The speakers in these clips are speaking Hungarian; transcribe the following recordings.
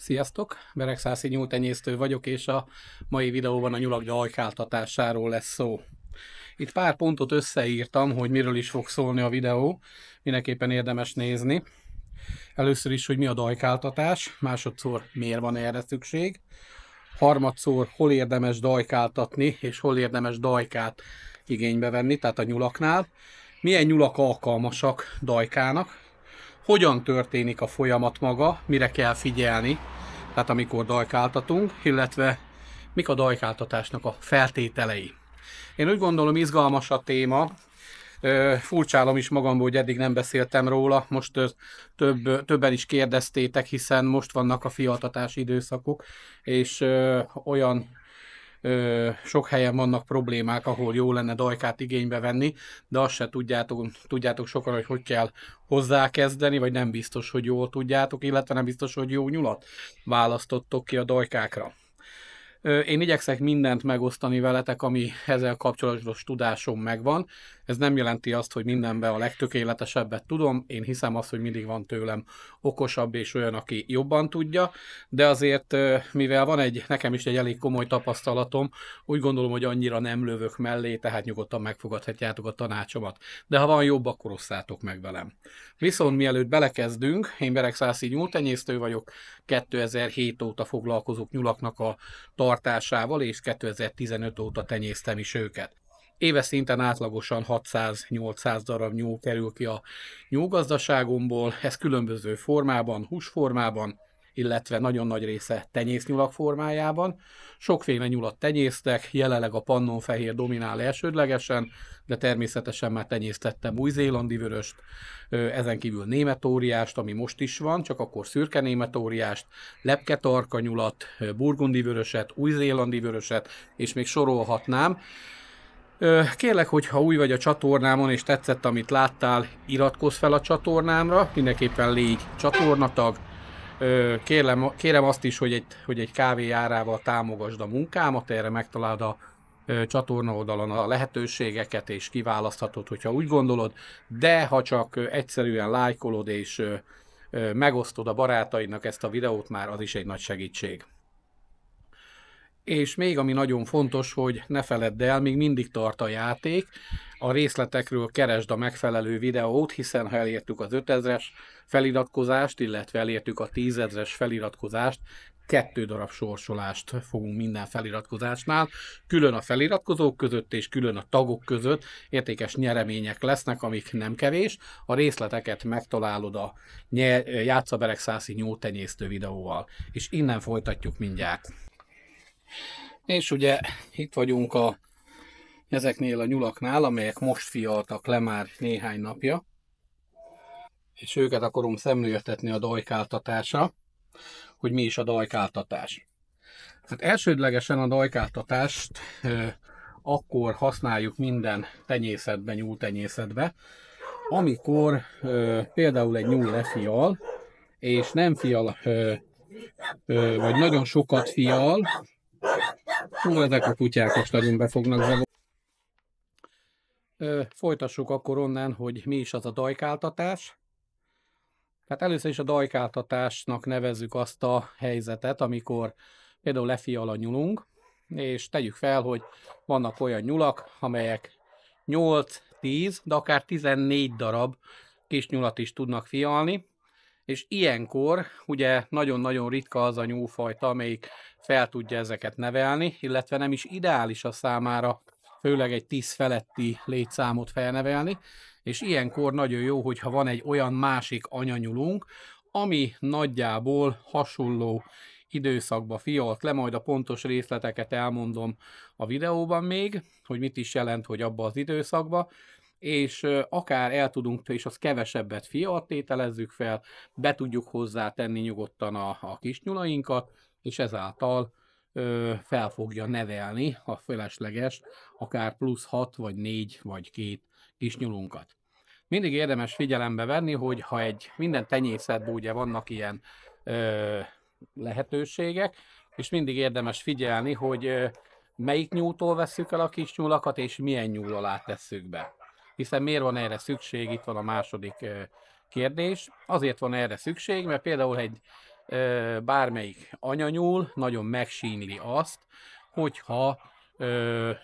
Sziasztok! Beregszászi nyúltenyésztő vagyok, és a mai videóban a nyulak dajkáltatásáról lesz szó. Itt pár pontot összeírtam, hogy miről is fog szólni a videó, mindenképpen érdemes nézni. Először is, hogy mi a dajkáltatás, másodszor miért van erre szükség, harmadszor hol érdemes dajkáltatni, és hol érdemes dajkát igénybe venni, tehát a nyulaknál, milyen nyulak alkalmasak dajkának, hogyan történik a folyamat maga, mire kell figyelni, tehát amikor dajkáltatunk, illetve mik a dajkáltatásnak a feltételei. Én úgy gondolom, izgalmas a téma, furcsálom is magamból, hogy eddig nem beszéltem róla, most többen is kérdeztétek, hiszen most vannak a fialtatási időszakok, és olyan sok helyen vannak problémák, ahol jó lenne dajkát igénybe venni, de azt se tudjátok sokan, hogy kell hozzákezdeni, vagy nem biztos, hogy jól tudjátok, illetve nem biztos, hogy jó nyulat választottok ki a dajkákra. Én igyekszek mindent megosztani veletek, ami ezzel kapcsolatos tudásom megvan. Ez nem jelenti azt, hogy mindenben a legtökéletesebbet tudom. Én hiszem azt, hogy mindig van tőlem okosabb és olyan, aki jobban tudja, de azért, mivel van nekem is egy elég komoly tapasztalatom, úgy gondolom, hogy annyira nem lövök mellé, tehát nyugodtan megfogadhatjátok a tanácsomat. De ha van jobb, akkor osszátok meg velem. Viszont mielőtt belekezdünk, én Beregszászi nyúltenyésztő vagyok, 2007 óta foglalkozok nyulaknak a tartásával, és 2015 óta tenyésztem is őket. Éves szinten átlagosan 600-800 darab nyúl kerül ki a nyúlgazdaságomból, ez különböző formában, húsformában, illetve nagyon nagy része tenyésznyulak formájában. Sokféle nyulat tenyésztek, jelenleg a pannonfehér dominál elsődlegesen, de természetesen már tenyésztettem új-zélandi vöröst, ezen kívül németóriást, ami most is van, csak akkor szürke németóriást, lepketarka nyulat, burgundi vöröset, új-zélandi vöröset, és még sorolhatnám. Kérlek, hogyha új vagy a csatornámon, és tetszett, amit láttál, iratkozz fel a csatornámra, mindenképpen légy csatornatag. Kérem azt is, hogy egy kávé árával támogasd a munkámat, erre megtalálod a csatorna oldalon a lehetőségeket, és kiválaszthatod, hogyha úgy gondolod, de ha csak egyszerűen lájkolod és megosztod a barátaidnak ezt a videót, már az is egy nagy segítség. És még ami nagyon fontos, hogy ne feledd el, még mindig tart a játék, a részletekről keresd a megfelelő videót, hiszen ha elértük az 5000-es feliratkozást, illetve elértük a 10 000-es feliratkozást, 2 darab sorsolást fogunk minden feliratkozásnál, külön a feliratkozók között és külön a tagok között értékes nyeremények lesznek, amik nem kevés. A részleteket megtalálod a Játsza Beregszászi nyúltenyésztő videóval, és innen folytatjuk mindjárt. És ugye itt vagyunk ezeknél a nyulaknál, amelyek most fialtak le már néhány napja, és őket akarom szemléltetni a dajkáltatásra, hogy mi is a dajkáltatás. Hát elsődlegesen a dajkáltatást akkor használjuk minden tenyészetben, nyúltenyészetben, amikor például egy nyúl lefial, és nem fial, vagy nagyon sokat fial. Ezek a kutyák most nagyon be fognak zavarni. Folytassuk akkor onnan, hogy mi is az a dajkáltatás. Hát először is a dajkáltatásnak nevezzük azt a helyzetet, amikor például lefial a nyulunk, és tegyük fel, hogy vannak olyan nyulak, amelyek 8-10, de akár 14 darab kis nyulat is tudnak fialni, és ilyenkor ugye nagyon-nagyon ritka az a nyúlfajta, amelyik fel tudja ezeket nevelni, illetve nem is ideális a számára, főleg egy 10 feletti létszámot felnevelni, és ilyenkor nagyon jó, hogyha van egy olyan másik anyanyulunk, ami nagyjából hasonló időszakba fialt le, majd a pontos részleteket elmondom a videóban még, hogy mit is jelent, hogy abba az időszakba, és akár el tudunk, és az kevesebbet fialt tételezzük fel, be tudjuk hozzátenni nyugodtan a kis nyulainkat, és ezáltal fel fogja nevelni a felesleges, akár plusz 6 vagy 4 vagy 2 kis nyulunkat. Mindig érdemes figyelembe venni, hogy ha minden tenyészetben ugye vannak ilyen lehetőségek, és mindig érdemes figyelni, hogy melyik nyúltól vesszük el a kis nyulakat, és milyen nyúl alá tesszük be. Hiszen miért van erre szükség, itt van a második kérdés. Azért van erre szükség, mert például egy bármelyik anyanyúl nagyon megsínli azt, hogyha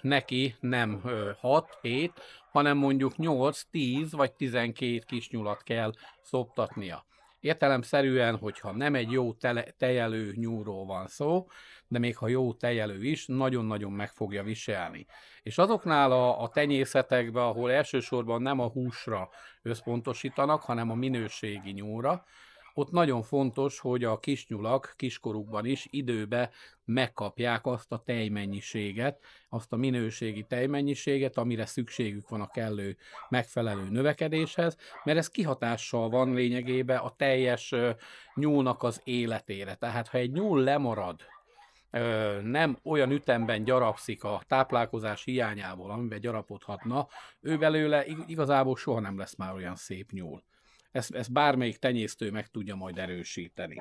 neki nem 6-7, hanem mondjuk 8, 10 vagy 12 kisnyulat kell szoptatnia. Értelemszerűen, hogyha nem egy jó tejelő nyúlról van szó, de még ha jó tejelő is, nagyon-nagyon meg fogja viselni. És azoknál a tenyészetekben, ahol elsősorban nem a húsra összpontosítanak, hanem a minőségi nyúlra, ott nagyon fontos, hogy a kisnyulak kiskorukban is időbe megkapják azt a tejmennyiséget, azt a minőségi tejmennyiséget, amire szükségük van a kellő megfelelő növekedéshez, mert ez kihatással van lényegében a teljes nyúlnak az életére. Tehát ha egy nyúl lemarad, nem olyan ütemben gyarapszik a táplálkozás hiányából, amiben gyarapodhatna, ő belőle igazából soha nem lesz már olyan szép nyúl. Ezt bármelyik tenyésztő meg tudja majd erősíteni.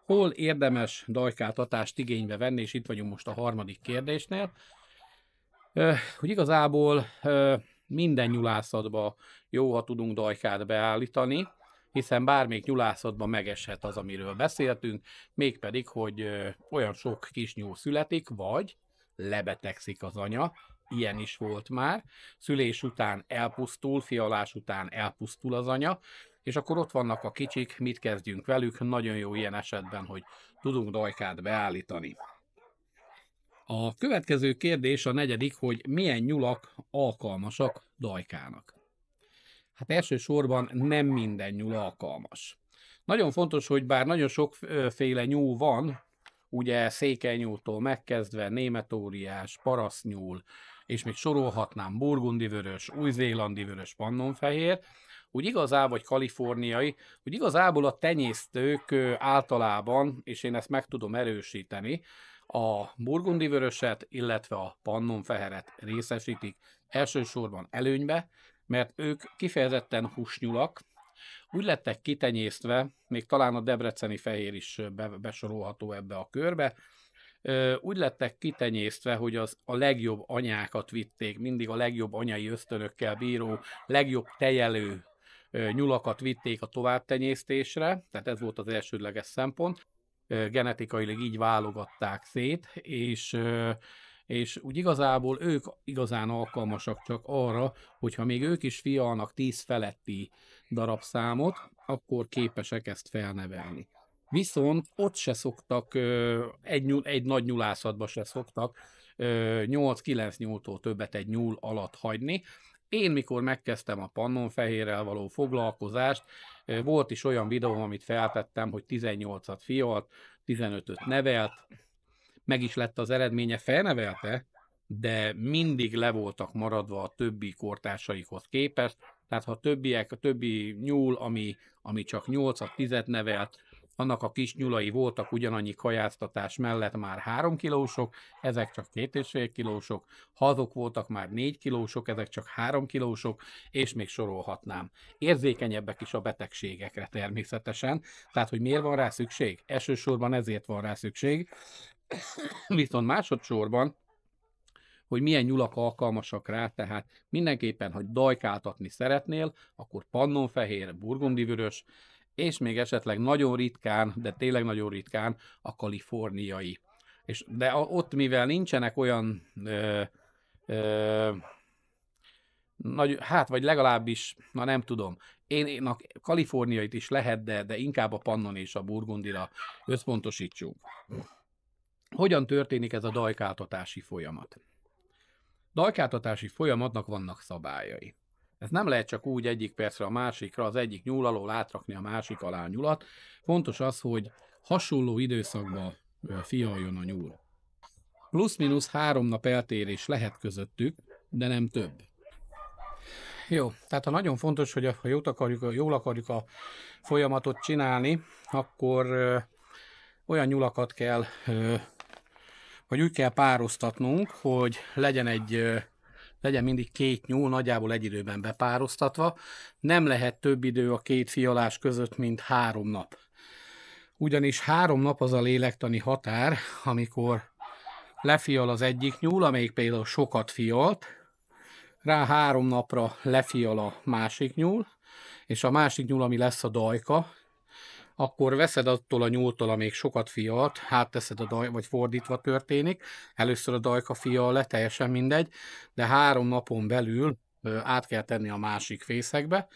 Hol érdemes dajkáltatást igénybe venni, és itt vagyunk most a harmadik kérdésnél, hogy igazából minden nyulászatban jó, ha tudunk dajkát beállítani, hiszen bármelyik nyulászatban megeshet az, amiről beszéltünk, mégpedig, hogy olyan sok kis nyúl születik, vagy lebetegszik az anya, ilyen is volt már, szülés után elpusztul, fialás után elpusztul az anya, és akkor ott vannak a kicsik, mit kezdjünk velük, nagyon jó ilyen esetben, hogy tudunk dajkát beállítani. A következő kérdés, a negyedik, hogy milyen nyulak alkalmasak dajkának. Hát elsősorban nem minden nyúl alkalmas. Nagyon fontos, hogy bár nagyon sokféle nyúl van, ugye székelynyúltól megkezdve németóriás, parasztnyúl, és még sorolhatnám burgundi vörös, új-zélandi vörös, pannonfehér, úgy igazából, vagy kaliforniai, úgy igazából a tenyésztők általában, és én ezt meg tudom erősíteni, a burgundi vöröset, illetve a pannonfeheret részesítik elsősorban előnybe, mert ők kifejezetten húsnyulak, úgy lettek kitenyésztve, még talán a debreceni fehér is besorolható ebbe a körbe, úgy lettek kitenyésztve, hogy a legjobb anyákat vitték, mindig a legjobb anyai ösztönökkel bíró, legjobb tejelő nyulakat vitték a továbbtenyésztésre, tehát ez volt az elsődleges szempont. Genetikailag így válogatták szét, és úgy igazából ők igazán alkalmasak csak arra, hogyha még ők is fialnak 10 feletti darabszámot, akkor képesek ezt felnevelni. Viszont ott se szoktak, egy nagy nyulászatba se szoktak 8-9 nyúltól többet egy nyúl alatt hagyni. Én mikor megkezdtem a pannonfehérrel való foglalkozást, volt is olyan videóm, amit feltettem, hogy 18-at fialt, 15-öt nevelt, meg is lett az eredménye, felnevelte, de mindig le voltak maradva a többi kortársaikhoz képest, tehát ha a többi nyúl, ami csak 8-at, 10-et nevelt, annak a kis nyulai voltak ugyanannyi kajáztatás mellett már 3 kilósok, ezek csak 2,5 kilósok, ha azok voltak már 4 kilósok, ezek csak 3 kilósok, és még sorolhatnám. Érzékenyebbek is a betegségekre természetesen, tehát hogy miért van rá szükség? Elsősorban ezért van rá szükség, viszont másodszorban, hogy milyen nyulak alkalmasak rá, tehát mindenképpen, hogy dajkáltatni szeretnél, akkor pannonfehér, burgundi vörös, és még esetleg nagyon ritkán, de tényleg nagyon ritkán a kaliforniai. De ott, mivel nincsenek olyan vagy legalábbis, nem tudom, én a kaliforniait is lehet, de inkább a pannon és a burgundira összpontosítsunk. Hogyan történik ez a dajkáltatási folyamat? Dajkáltatási folyamatnak vannak szabályai. Ez nem lehet csak úgy egyik percre a másikra az egyik nyúl alól átrakni a másik alá a nyulat. Fontos az, hogy hasonló időszakban fialjon a nyúl. Plusz-minusz 3 nap eltérés lehet közöttük, de nem több. Jó, tehát ha nagyon fontos, hogy ha jól akarjuk a folyamatot csinálni, akkor olyan nyulakat kell, vagy úgy kell pároztatnunk, hogy legyen mindig 2 nyúl, nagyjából egy időben bepároztatva. Nem lehet több idő a 2 fialás között, mint 3 nap. Ugyanis 3 nap az a lélektani határ, amikor lefial az egyik nyúl, amelyik például sokat fialt, rá 3 napra lefial a másik nyúl, és a másik nyúl, ami lesz a dajka, akkor veszed attól a nyúltól, amíg sokat fialt, hátteszed vagy fordítva történik, először a dajka fial le, teljesen mindegy, de 3 napon belül át kell tenni a másik fészekbe.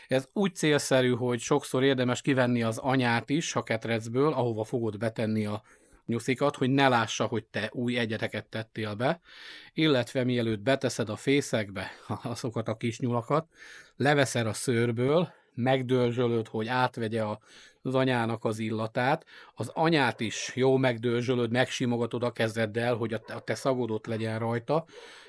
Ez úgy célszerű, hogy sokszor érdemes kivenni az anyát is a ketrecből, ahova fogod betenni a nyuszikat, hogy ne lássa, hogy te új egyeteket tettél be, illetve mielőtt beteszed a fészekbe azokat a kis nyulakat, leveszed a szőrből, megdörzsölöd, hogy átvegye az anyának az illatát, az anyát is jó megdörzsölöd, megsimogatod a kezeddel, hogy a te szagod ott legyen rajta,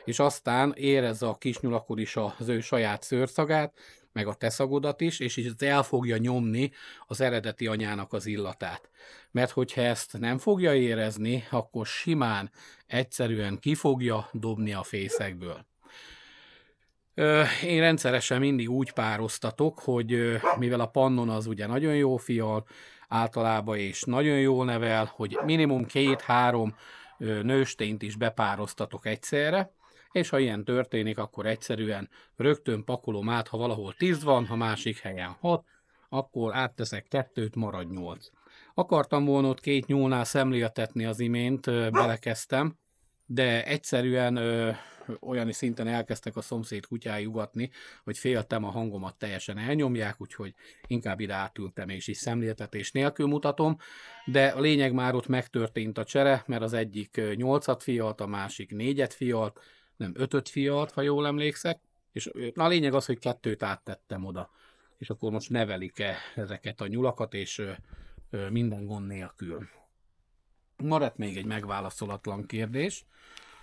és aztán érezze a kis nyulakod is az ő saját szőrszagát, meg a te szagodat is, és ez el fogja nyomni az eredeti anyának az illatát. Mert hogyha ezt nem fogja érezni, akkor simán, egyszerűen ki fogja dobni a fészekből. Én rendszeresen mindig úgy pároztatok, hogy mivel a pannon az ugye nagyon jó fial általában, és nagyon jól nevel, hogy minimum 2-3 nőstényt is bepároztatok egyszerre, és ha ilyen történik, akkor egyszerűen rögtön pakolom át, ha valahol 10 van, ha másik helyen 6, akkor átteszek 2-t, marad 8. Akartam volna ott 2 nyúlnál szemléltetni az imént, belekezdtem, de egyszerűen olyan szinten elkezdtek a szomszéd kutyái ugatni, hogy féltem, a hangomat teljesen elnyomják, úgyhogy inkább ide átültem, és is szemléltetés nélkül mutatom, de a lényeg már ott megtörtént a csere, mert az egyik 8-at fialt, a másik 4-et fialt, nem 5-öt fialt, ha jól emlékszek, és a lényeg az, hogy 2-t áttettem oda, és akkor most nevelik-e ezeket a nyulakat, és minden gond nélkül. Maradt még egy megválaszolatlan kérdés,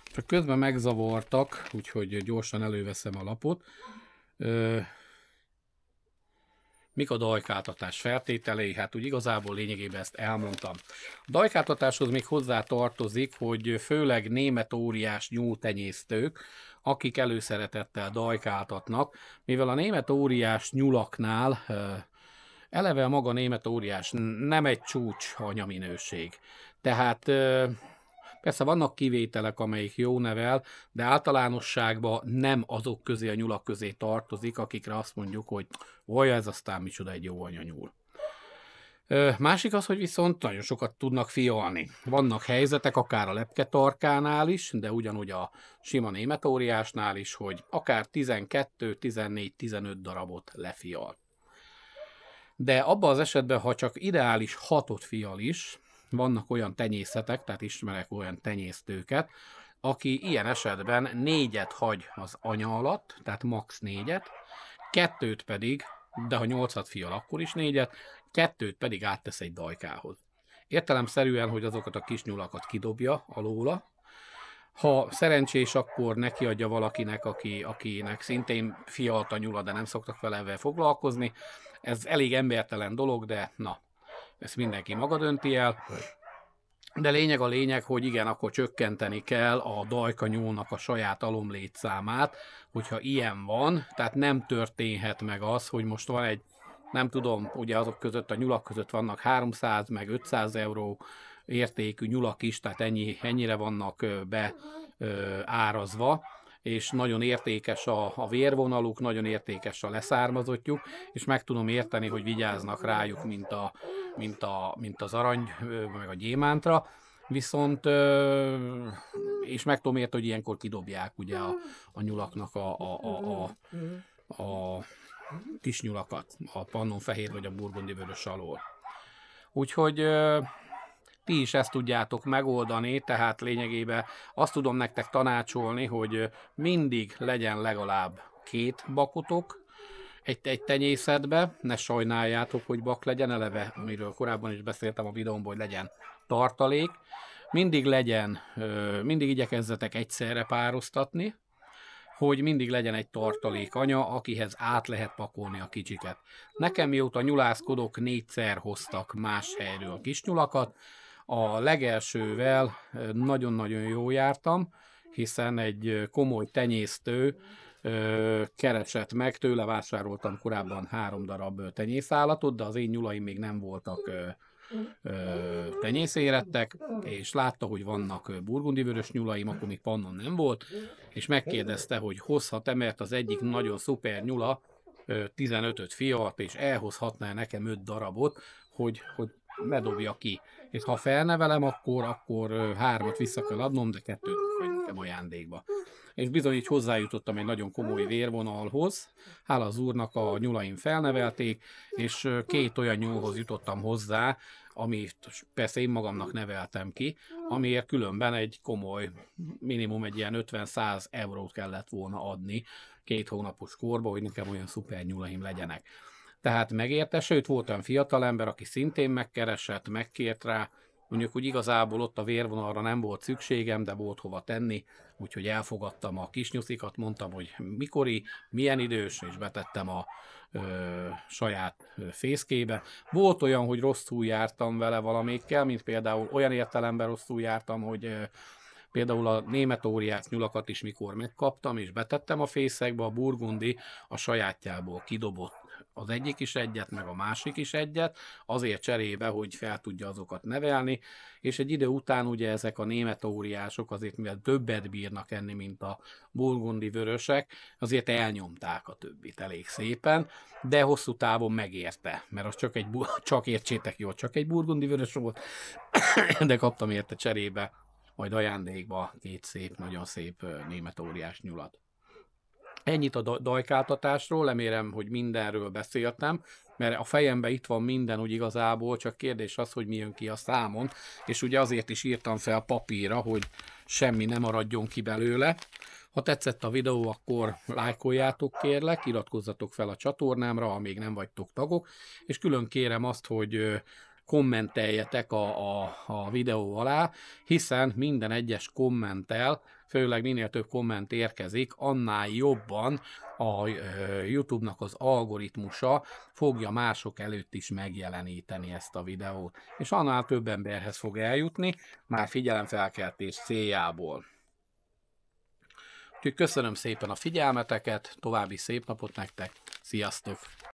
csak közben megzavartak, úgyhogy gyorsan előveszem a lapot. Mik a dajkáltatás feltételei? Hát úgy igazából lényegében ezt elmondtam. A dajkáltatáshoz még hozzá tartozik, hogy főleg német óriás nyúltenyésztők, akik előszeretettel dajkáltatnak, mivel a német óriás nyulaknál eleve a maga német óriás nem egy csúcs anyaminőség. Tehát persze vannak kivételek, amelyik jó nevel, de általánosságban nem azok közé, a nyulak közé tartozik, akikre azt mondjuk, hogy olyan ez aztán micsoda egy jó anyanyúl. Másik az, hogy viszont nagyon sokat tudnak fialni. Vannak helyzetek, akár a lepketarkánál is, de ugyanúgy a sima német óriásnál is, hogy akár 12, 14, 15 darabot lefial. De abban az esetben, ha csak ideális 6-ot fial is, vannak olyan tenyészetek, tehát ismerek olyan tenyésztőket, aki ilyen esetben 4-et hagy az anya alatt, tehát max 4-et, 2-t pedig, de ha 8-at fial, akkor is 4-et, 2-t pedig áttesz egy dajkához. Értelemszerűen, hogy azokat a kis nyulakat kidobja alóla. Ha szerencsés, akkor nekiadja valakinek, akinek szintén fialt a nyula, de nem szoktak vele foglalkozni. Ez elég embertelen dolog, de na, ezt mindenki maga dönti el. De lényeg a lényeg, hogy igen, akkor csökkenteni kell a dajka nyúlnak a saját alomlétszámát, hogyha ilyen van, tehát nem történhet meg az, hogy most van egy, nem tudom, ugye azok között, a nyulak között vannak 300 meg 500 euró értékű nyulak is, tehát ennyire vannak beárazva, és nagyon értékes a vérvonaluk, nagyon értékes a leszármazottjuk, és meg tudom érteni, hogy vigyáznak rájuk, mint az arany, meg a gyémántra, viszont, és meg tudom érteni, hogy ilyenkor kidobják ugye a nyulaknak a kis nyulakat, a pannonfehér vagy a burgundi-vörös alól. Úgyhogy ti is ezt tudjátok megoldani, tehát lényegében azt tudom nektek tanácsolni, hogy mindig legyen legalább 2 bakotok egy tenyészetbe, ne sajnáljátok, hogy bak legyen, eleve, amiről korábban is beszéltem a videómban, hogy legyen tartalék. Mindig igyekezzetek egyszerre pároztatni, hogy mindig legyen egy tartalék anya, akihez át lehet pakolni a kicsiket. Nekem mióta nyulászkodok, 4-szer hoztak más helyről kisnyulakat. A legelsővel nagyon-nagyon jól jártam, hiszen egy komoly tenyésztő keresett meg, tőle vásároltam korábban 3 darab tenyészállatot, de az én nyulaim még nem voltak tenyészérettek, és látta, hogy vannak burgundi-vörös nyulaim, akkor még pannon nem volt, és megkérdezte, hogy hozhat-e, mert az egyik nagyon szuper nyula 15-öt fialt, és elhozhatná nekem 5 darabot, hogy bedobja ki. És ha felnevelem, akkor 3-at vissza kell adnom, de 2-t vagy nekem ajándékba. És bizony így hozzájutottam egy nagyon komoly vérvonalhoz. Hála az úrnak a nyulaim felnevelték, és 2 olyan nyúlhoz jutottam hozzá, amit persze én magamnak neveltem ki, amiért különben egy komoly, minimum egy ilyen 50-100 eurót kellett volna adni 2 hónapos korba, hogy nekem olyan szuper nyulaim legyenek. Tehát megérte, sőt volt olyan fiatalember, aki szintén megkeresett, megkért rá, mondjuk úgy igazából ott a vérvonalra nem volt szükségem, de volt hova tenni, úgyhogy elfogadtam a kisnyuszikat, mondtam, hogy mikori, milyen idős, és betettem a saját fészkébe. Volt olyan, hogy rosszul jártam vele valamikkel, mint például olyan értelemben rosszul jártam, hogy például a német óriás nyulakat is mikor megkaptam, és betettem a fészekbe, a burgundi a sajátjából kidobott az egyik is egyet, meg a másik is egyet, azért cserébe, hogy fel tudja azokat nevelni, és egy idő után ugye ezek a német óriások azért, mivel többet bírnak enni, mint a burgundi vörösek, azért elnyomták a többit elég szépen, de hosszú távon megérte, mert az csak értsétek jól, csak egy burgundi vörös volt, de kaptam érte cserébe majd ajándékba 2 szép, nagyon szép német óriás nyulat. Ennyit a dajkáltatásról, remélem, hogy mindenről beszéltem, mert a fejemben itt van minden úgy igazából, csak kérdés az, hogy mi jön ki a számon, és ugye azért is írtam fel papírra, hogy semmi nem maradjon ki belőle. Ha tetszett a videó, akkor lájkoljátok kérlek, iratkozzatok fel a csatornámra, ha még nem vagytok tagok, és külön kérem azt, hogy kommenteljetek a videó alá, hiszen minden egyes kommenttel, főleg minél több komment érkezik, annál jobban a YouTube-nak az algoritmusa fogja mások előtt is megjeleníteni ezt a videót, és annál több emberhez fog eljutni, már figyelemfelkeltés céljából. Úgyhogy köszönöm szépen a figyelmeteket, további szép napot nektek, sziasztok!